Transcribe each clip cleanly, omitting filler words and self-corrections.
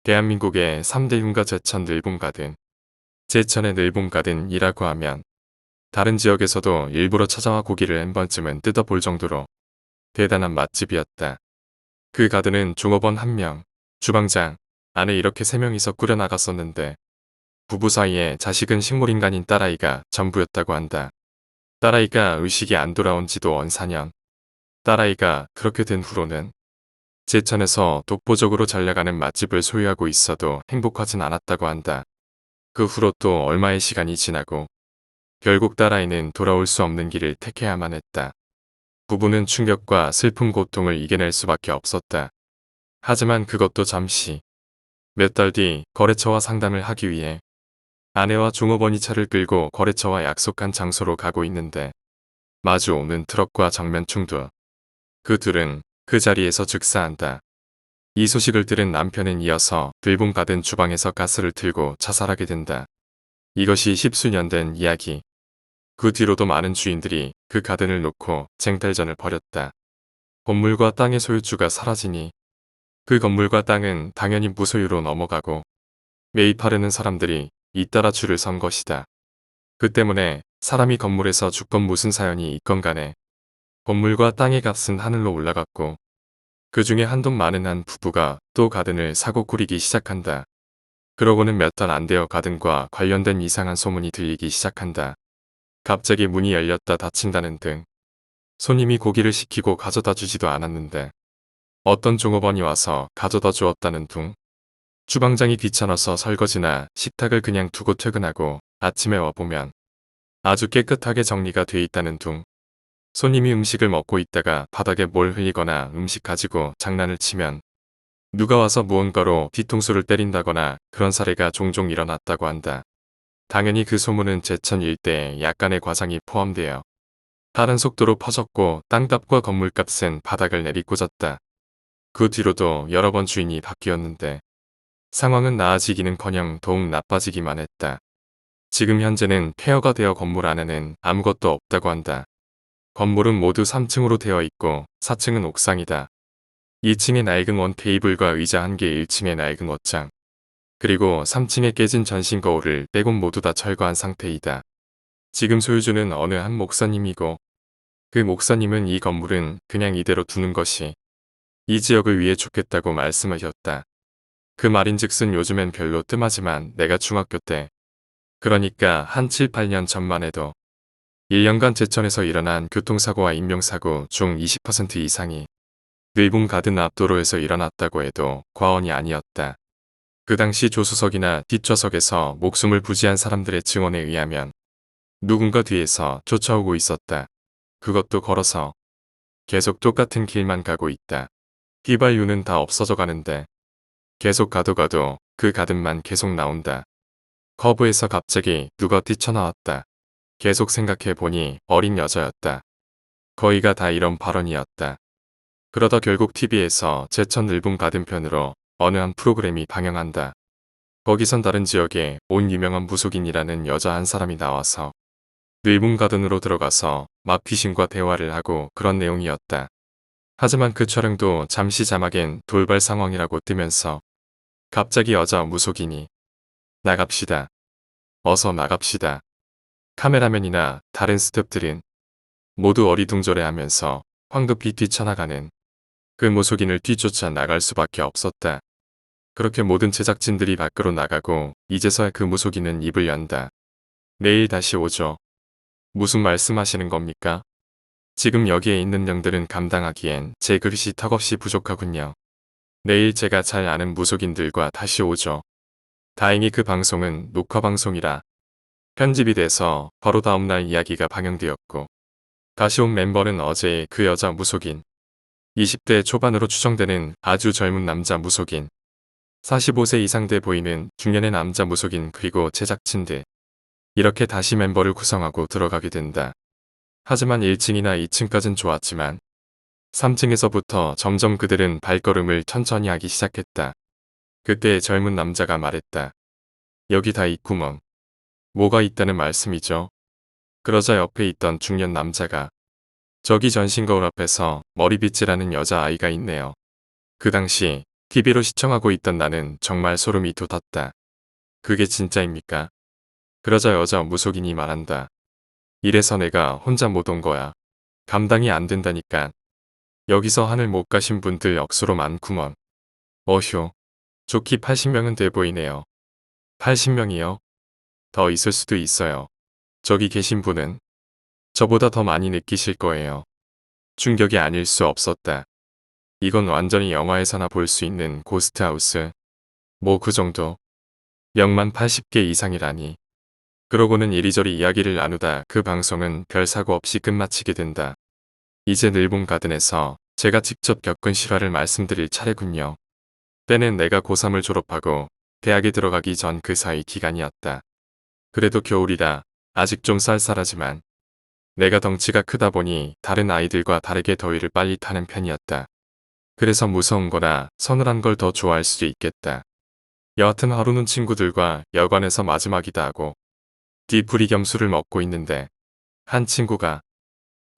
대한민국의 3대 흉가 제천 늘봉가든. 제천의 늘봉가든이라고 하면 다른 지역에서도 일부러 찾아와 고기를 한 번쯤은 뜯어볼 정도로 대단한 맛집이었다. 그 가든은 종업원 1명, 주방장, 안에 이렇게 3명이서 꾸려나갔었는데 부부 사이에 자식은 식물인간인 딸아이가 전부였다고 한다. 딸아이가 의식이 안 돌아온 지도 언 4년. 딸아이가 그렇게 된 후로는 제천에서 독보적으로 전략하는 맛집을 소유하고 있어도 행복하진 않았다고 한다. 그 후로 또 얼마의 시간이 지나고 결국 딸아이는 돌아올 수 없는 길을 택해야만 했다. 부부는 충격과 슬픈 고통을 이겨낼 수밖에 없었다. 하지만 그것도 잠시. 몇 달 뒤 거래처와 상담을 하기 위해 아내와 종업원이 차를 끌고 거래처와 약속한 장소로 가고 있는데 마주오는 트럭과 정면 충돌. 그 둘은 그 자리에서 즉사한다. 이 소식을 들은 남편은 이어서 들봉 가든 주방에서 가스를 틀고 자살하게 된다. 이것이 십수년 된 이야기. 그 뒤로도 많은 주인들이 그 가든을 놓고 쟁탈전을 벌였다. 건물과 땅의 소유주가 사라지니 그 건물과 땅은 당연히 무소유로 넘어가고 매입하려는 사람들이 잇따라 줄을 선 것이다. 그 때문에 사람이 건물에서 죽건 무슨 사연이 있건 간에 건물과 땅의 값은 하늘로 올라갔고 그 중에 한돈 많은 한 부부가 또 가든을 사고 꾸리기 시작한다. 그러고는 몇 달 안 되어 가든과 관련된 이상한 소문이 들리기 시작한다. 갑자기 문이 열렸다 닫힌다는 등 손님이 고기를 시키고 가져다 주지도 않았는데 어떤 종업원이 와서 가져다 주었다는 둥. 주방장이 귀찮아서 설거지나 식탁을 그냥 두고 퇴근하고 아침에 와보면 아주 깨끗하게 정리가 돼 있다는 둥. 손님이 음식을 먹고 있다가 바닥에 뭘 흘리거나 음식 가지고 장난을 치면 누가 와서 무언가로 뒤통수를 때린다거나 그런 사례가 종종 일어났다고 한다. 당연히 그 소문은 제천 일대에 약간의 과장이 포함되어 다른 속도로 퍼졌고 땅값과 건물값은 바닥을 내리꽂았다. 그 뒤로도 여러 번 주인이 바뀌었는데 상황은 나아지기는커녕 더욱 나빠지기만 했다. 지금 현재는 폐허가 되어 건물 안에는 아무것도 없다고 한다. 건물은 모두 3층으로 되어 있고 4층은 옥상이다. 2층에 낡은 원 테이블과 의자 1개, 1층에 낡은 옷장, 그리고 3층에 깨진 전신 거울을 빼곤 모두 다 철거한 상태이다. 지금 소유주는 어느 한 목사님이고 그 목사님은 이 건물은 그냥 이대로 두는 것이 이 지역을 위해 좋겠다고 말씀하셨다. 그 말인즉슨 요즘엔 별로 뜸하지만 내가 중학교 때, 그러니까 한 7, 8년 전만 해도 1년간 제천에서 일어난 교통사고와 인명사고 중 20% 이상이 늘봉 가든 앞도로에서 일어났다고 해도 과언이 아니었다. 그 당시 조수석이나 뒷좌석에서 목숨을 부지한 사람들의 증언에 의하면 누군가 뒤에서 쫓아오고 있었다. 그것도 걸어서 계속 똑같은 길만 가고 있다. 휘발유는 다 없어져 가는데 계속 가도 그 가든만 계속 나온다. 커브에서 갑자기 누가 뛰쳐나왔다. 계속 생각해보니 어린 여자였다. 거의가 다 이런 발언이었다. 그러다 결국 TV에서 제천 늘봉 가든 편으로 어느 한 프로그램이 방영한다. 거기선 다른 지역에 온 유명한 무속인이라는 여자 한 사람이 나와서 늘봉 가든으로 들어가서 막 귀신과 대화를 하고 그런 내용이었다. 하지만 그 촬영도 잠시 자막엔 돌발 상황이라고 뜨면서 갑자기 여자 무속인이 나갑시다. 어서 나갑시다. 카메라맨이나 다른 스태프들은 모두 어리둥절해하면서 황급히 뛰쳐나가는 그 무속인을 뒤쫓아 나갈 수밖에 없었다. 그렇게 모든 제작진들이 밖으로 나가고 이제서야 그 무속인은 입을 연다. 내일 다시 오죠. 무슨 말씀하시는 겁니까? 지금 여기에 있는 영들은 감당하기엔 제 그릇이 턱없이 부족하군요. 내일 제가 잘 아는 무속인들과 다시 오죠. 다행히 그 방송은 녹화방송이라 편집이 돼서 바로 다음날 이야기가 방영되었고 다시 온 멤버는 어제의 그 여자 무속인, 20대 초반으로 추정되는 아주 젊은 남자 무속인, 45세 이상 돼 보이는 중년의 남자 무속인 그리고 제작진들. 이렇게 다시 멤버를 구성하고 들어가게 된다. 하지만 1층이나 2층까진 좋았지만 3층에서부터 점점 그들은 발걸음을 천천히 하기 시작했다. 그때 젊은 남자가 말했다. 여기 다 있구먼. 뭐가 있다는 말씀이죠? 그러자 옆에 있던 중년 남자가 저기 전신 거울 앞에서 머리빗질하는 여자아이가 있네요. 그 당시 TV로 시청하고 있던 나는 정말 소름이 돋았다. 그게 진짜입니까? 그러자 여자 무속인이 말한다. 이래서 내가 혼자 못 온 거야. 감당이 안 된다니까. 여기서 하늘 못 가신 분들 억수로 많구먼. 어휴, 좋기 80명은 돼 보이네요. 80명이요? 더 있을 수도 있어요. 저기 계신 분은 저보다 더 많이 느끼실 거예요. 충격이 아닐 수 없었다. 이건 완전히 영화에서나 볼 수 있는 고스트하우스. 뭐 그 정도. 명만 80개 이상이라니. 그러고는 이리저리 이야기를 나누다 그 방송은 별 사고 없이 끝마치게 된다. 이제 늘봄 가든에서 제가 직접 겪은 실화를 말씀드릴 차례군요. 때는 내가 고3을 졸업하고 대학에 들어가기 전 그 사이 기간이었다. 그래도 겨울이라 아직 좀 쌀쌀하지만 내가 덩치가 크다 보니 다른 아이들과 다르게 더위를 빨리 타는 편이었다. 그래서 무서운 거나 서늘한 걸 더 좋아할 수도 있겠다. 여하튼 하루는 친구들과 여관에서 마지막이다 하고 뒤풀이 겸술을 먹고 있는데 한 친구가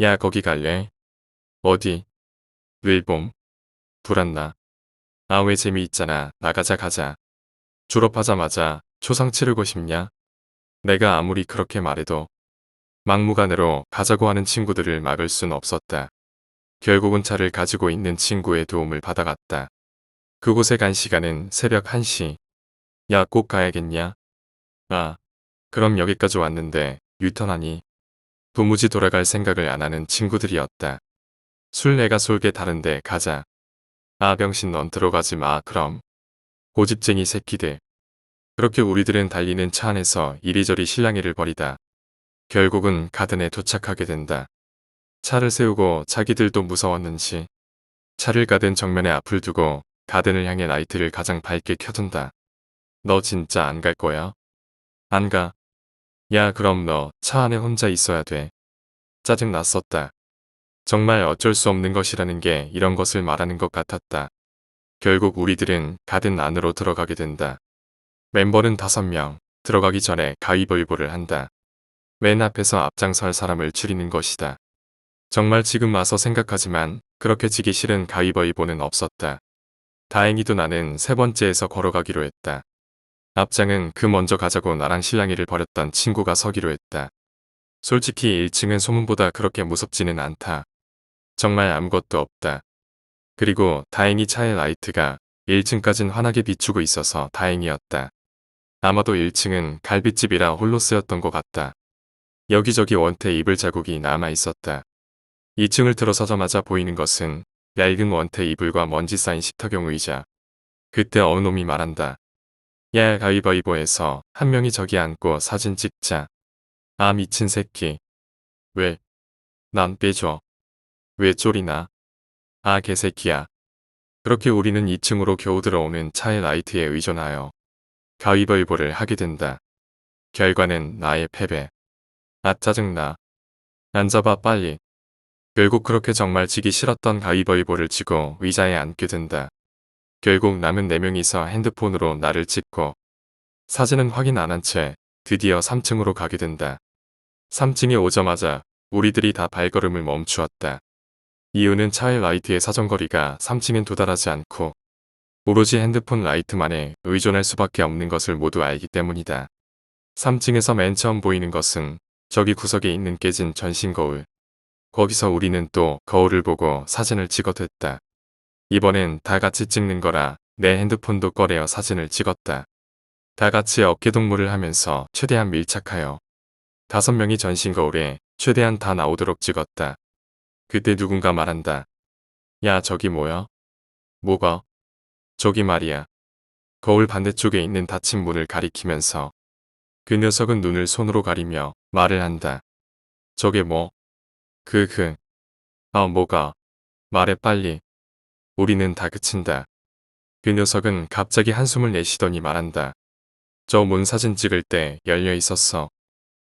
야 거기 갈래? 어디? 늘봄? 불안나? 아 왜 재미있잖아. 나가자 가자. 졸업하자마자 초상 치르고 싶냐? 내가 아무리 그렇게 말해도 막무가내로 가자고 하는 친구들을 막을 순 없었다. 결국은 차를 가지고 있는 친구의 도움을 받아갔다. 그곳에 간 시간은 새벽 1시. 야, 꼭 가야겠냐? 아, 그럼 여기까지 왔는데 유턴하니? 도무지 돌아갈 생각을 안 하는 친구들이었다. 술 내가 쏠게 다른데 가자. 아 병신 넌 들어가지 마 그럼. 고집쟁이 새끼들. 그렇게 우리들은 달리는 차 안에서 이리저리 실랑이를 벌이다. 결국은 가든에 도착하게 된다. 차를 세우고 자기들도 무서웠는지 차를 가든 정면에 앞을 두고 가든을 향해 라이트를 가장 밝게 켜둔다. 너 진짜 안 갈 거야? 안 가. 야 그럼 너 차 안에 혼자 있어야 돼. 짜증 났었다. 정말 어쩔 수 없는 것이라는 게 이런 것을 말하는 것 같았다. 결국 우리들은 가든 안으로 들어가게 된다. 멤버는 5명, 들어가기 전에 가위바위보를 한다. 맨 앞에서 앞장설 사람을 추리는 것이다. 정말 지금 와서 생각하지만 그렇게 지기 싫은 가위바위보는 없었다. 다행히도 나는 3번째에서 걸어가기로 했다. 앞장은 그 먼저 가자고 나랑 실랑이를 벌였던 친구가 서기로 했다. 솔직히 1층은 소문보다 그렇게 무섭지는 않다. 정말 아무것도 없다. 그리고 다행히 차의 라이트가 1층까진 환하게 비추고 있어서 다행이었다. 아마도 1층은 갈빗집이라 홀로 쓰였던 것 같다. 여기저기 원태 이불 자국이 남아 있었다. 2층을 들어서자마자 보이는 것은 얇은 원태 이불과 먼지 쌓인 식탁용 의자. 그때 어느 놈이 말한다. 야 가위바위보에서 한 명이 저기 앉고 사진 찍자. 아 미친 새끼. 왜? 난 빼줘. 왜 쫄이나? 아 개새끼야. 그렇게 우리는 2층으로 겨우 들어오는 차의 라이트에 의존하여 가위바위보를 하게 된다. 결과는 나의 패배. 아 짜증나. 앉아봐 빨리. 결국 그렇게 정말 지기 싫었던 가위바위보를 지고 의자에 앉게 된다. 결국 남은 4명이서 핸드폰으로 나를 찍고 사진은 확인 안 한 채 드디어 3층으로 가게 된다. 3층에 오자마자 우리들이 다 발걸음을 멈추었다. 이유는 차의 라이트의 사정거리가 3층엔 도달하지 않고 오로지 핸드폰 라이트만에 의존할 수밖에 없는 것을 모두 알기 때문이다. 3층에서 맨 처음 보이는 것은 저기 구석에 있는 깨진 전신 거울. 거기서 우리는 또 거울을 보고 사진을 찍어댔다. 이번엔 다 같이 찍는 거라 내 핸드폰도 꺼내어 사진을 찍었다. 다 같이 어깨동무를 하면서 최대한 밀착하여 5명이 전신 거울에 최대한 다 나오도록 찍었다. 그때 누군가 말한다. 야 저기 뭐야? 뭐가? 저기 말이야. 거울 반대쪽에 있는 닫힌 문을 가리키면서 그 녀석은 눈을 손으로 가리며 말을 한다. 저게 뭐? 뭐가? 말해 빨리. 우리는 다 그친다. 그 녀석은 갑자기 한숨을 내쉬더니 말한다. 저 문 사진 찍을 때 열려 있었어.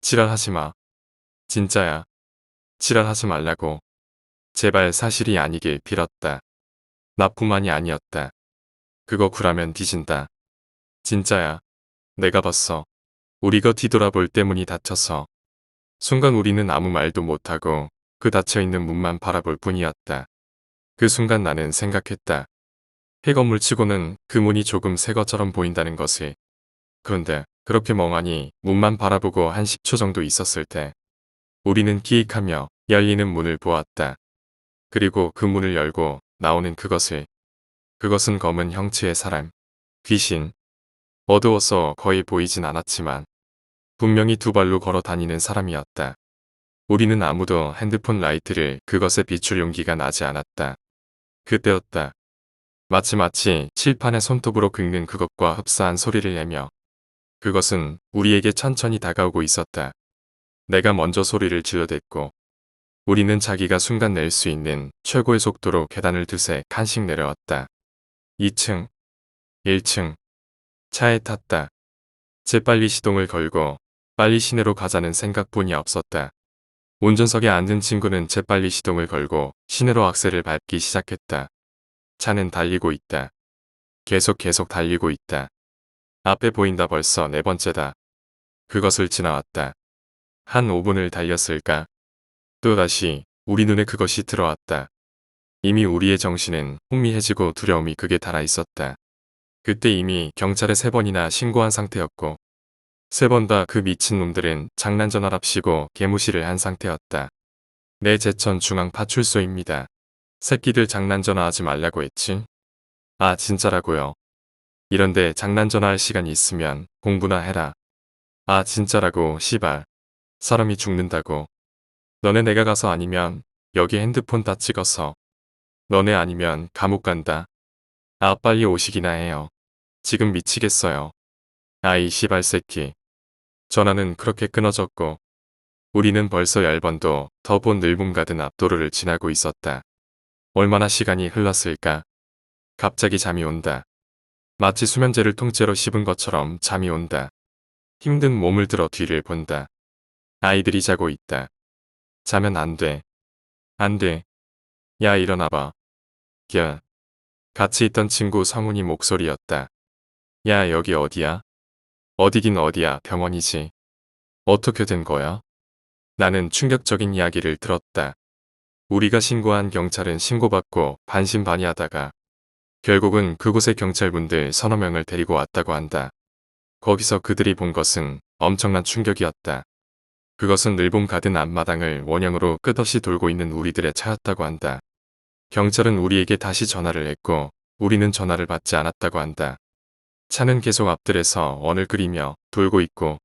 지랄하지 마. 진짜야. 지랄하지 말라고. 제발 사실이 아니길 빌었다. 나뿐만이 아니었다. 그거 구라면 뒤진다. 진짜야. 내가 봤어. 우리가 뒤돌아볼 때 문이 닫혀서. 순간 우리는 아무 말도 못하고 그 닫혀있는 문만 바라볼 뿐이었다. 그 순간 나는 생각했다. 폐건물치고는 그 문이 조금 새 것처럼 보인다는 것을. 그런데 그렇게 멍하니 문만 바라보고 한 10초 정도 있었을 때 우리는 기익하며 열리는 문을 보았다. 그리고 그 문을 열고 나오는 그것을. 그것은 검은 형체의 사람. 귀신. 어두워서 거의 보이진 않았지만 분명히 두 발로 걸어 다니는 사람이었다. 우리는 아무도 핸드폰 라이트를 그것에 비출 용기가 나지 않았다. 그때였다. 마치 칠판에 손톱으로 긁는 그것과 흡사한 소리를 내며 그것은 우리에게 천천히 다가오고 있었다. 내가 먼저 소리를 질러댔고 우리는 자기가 순간 낼 수 있는 최고의 속도로 계단을 두세 칸씩 내려왔다. 2층, 1층, 차에 탔다. 재빨리 시동을 걸고 빨리 시내로 가자는 생각뿐이 없었다. 운전석에 앉은 친구는 재빨리 시동을 걸고 시내로 악셀을 밟기 시작했다. 차는 달리고 있다. 계속 달리고 있다. 앞에 보인다. 벌써 네 번째다. 그것을 지나왔다. 한 5분을 달렸을까? 또다시 우리 눈에 그것이 들어왔다. 이미 우리의 정신은 혼미해지고 두려움이 극에 달아 있었다. 그때 이미 경찰에 3번이나 신고한 상태였고 3번 다 그 미친놈들은 장난전화랍시고 개무시를 한 상태였다. 내 제천 중앙파출소입니다. 새끼들 장난전화하지 말라고 했지? 아 진짜라고요. 이런데 장난전화할 시간이 있으면 공부나 해라. 아 진짜라고 시발. 사람이 죽는다고. 너네 내가 가서 아니면 여기 핸드폰 다 찍어서. 너네 아니면 감옥 간다. 아 빨리 오시기나 해요. 지금 미치겠어요. 아이 시발 새끼. 전화는 그렇게 끊어졌고 우리는 벌써 10번도 더 본 늘분 가든 앞도로를 지나고 있었다. 얼마나 시간이 흘렀을까? 갑자기 잠이 온다. 마치 수면제를 통째로 씹은 것처럼 잠이 온다. 힘든 몸을 들어 뒤를 본다. 아이들이 자고 있다. 자면 안 돼. 안 돼. 야 일어나봐. 야. 같이 있던 친구 성훈이 목소리였다. 야 여기 어디야? 어디긴 어디야 병원이지. 어떻게 된 거야? 나는 충격적인 이야기를 들었다. 우리가 신고한 경찰은 신고받고 반신반의하다가 결국은 그곳의 경찰분들 서너 명을 데리고 왔다고 한다. 거기서 그들이 본 것은 엄청난 충격이었다. 그것은 늘봄 가든 앞마당을 원형으로 끝없이 돌고 있는 우리들의 차였다고 한다. 경찰은 우리에게 다시 전화를 했고 우리는 전화를 받지 않았다고 한다. 차는 계속 앞들에서 원을 그리며 돌고 있고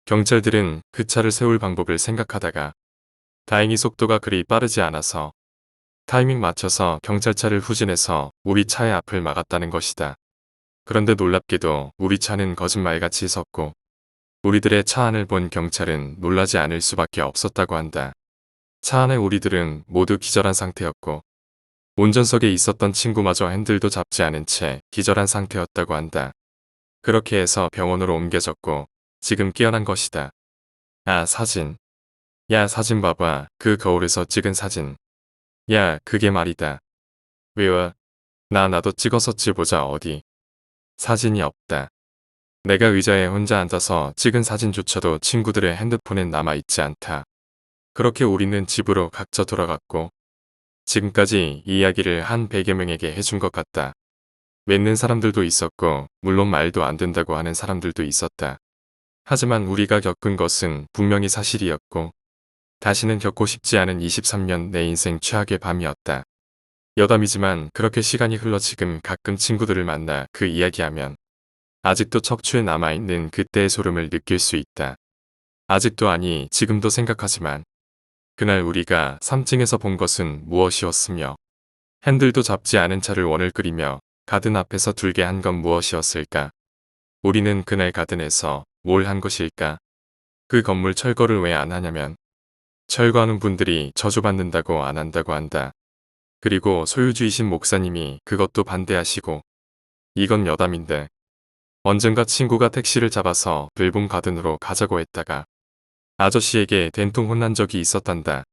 경찰들은 그 차를 세울 방법을 생각하다가 다행히 속도가 그리 빠르지 않아서 타이밍 맞춰서 경찰차를 후진해서 우리 차의 앞을 막았다는 것이다. 그런데 놀랍게도 우리 차는 거짓말같이 섰고 우리들의 차 안을 본 경찰은 놀라지 않을 수밖에 없었다고 한다. 차 안에 우리들은 모두 기절한 상태였고 운전석에 있었던 친구마저 핸들도 잡지 않은 채 기절한 상태였다고 한다. 그렇게 해서 병원으로 옮겨졌고 지금 깨어난 것이다. 아 사진. 야 사진 봐봐. 그 거울에서 찍은 사진. 야 그게 말이다. 왜요? 나도 찍어서 보자 어디. 사진이 없다. 내가 의자에 혼자 앉아서 찍은 사진조차도 친구들의 핸드폰엔 남아있지 않다. 그렇게 우리는 집으로 각자 돌아갔고 지금까지 이 이야기를 한 100여 명에게 해준 것 같다. 믿는 사람들도 있었고 물론 말도 안 된다고 하는 사람들도 있었다. 하지만 우리가 겪은 것은 분명히 사실이었고 다시는 겪고 싶지 않은 23년 내 인생 최악의 밤이었다. 여담이지만 그렇게 시간이 흘러 지금 가끔 친구들을 만나 그 이야기하면 아직도 척추에 남아있는 그때의 소름을 느낄 수 있다. 아직도 아니 지금도 생각하지만 그날 우리가 3층에서 본 것은 무엇이었으며 핸들도 잡지 않은 차를 원을 그리며 가든 앞에서 둘게 한 건 무엇이었을까? 우리는 그날 가든에서 뭘 한 것일까? 그 건물 철거를 왜 안 하냐면 철거하는 분들이 저주받는다고 안 한다고 한다. 그리고 소유주이신 목사님이 그것도 반대하시고 이건 여담인데 언젠가 친구가 택시를 잡아서 늘봄 가든으로 가자고 했다가 아저씨에게 된통 혼난 적이 있었단다.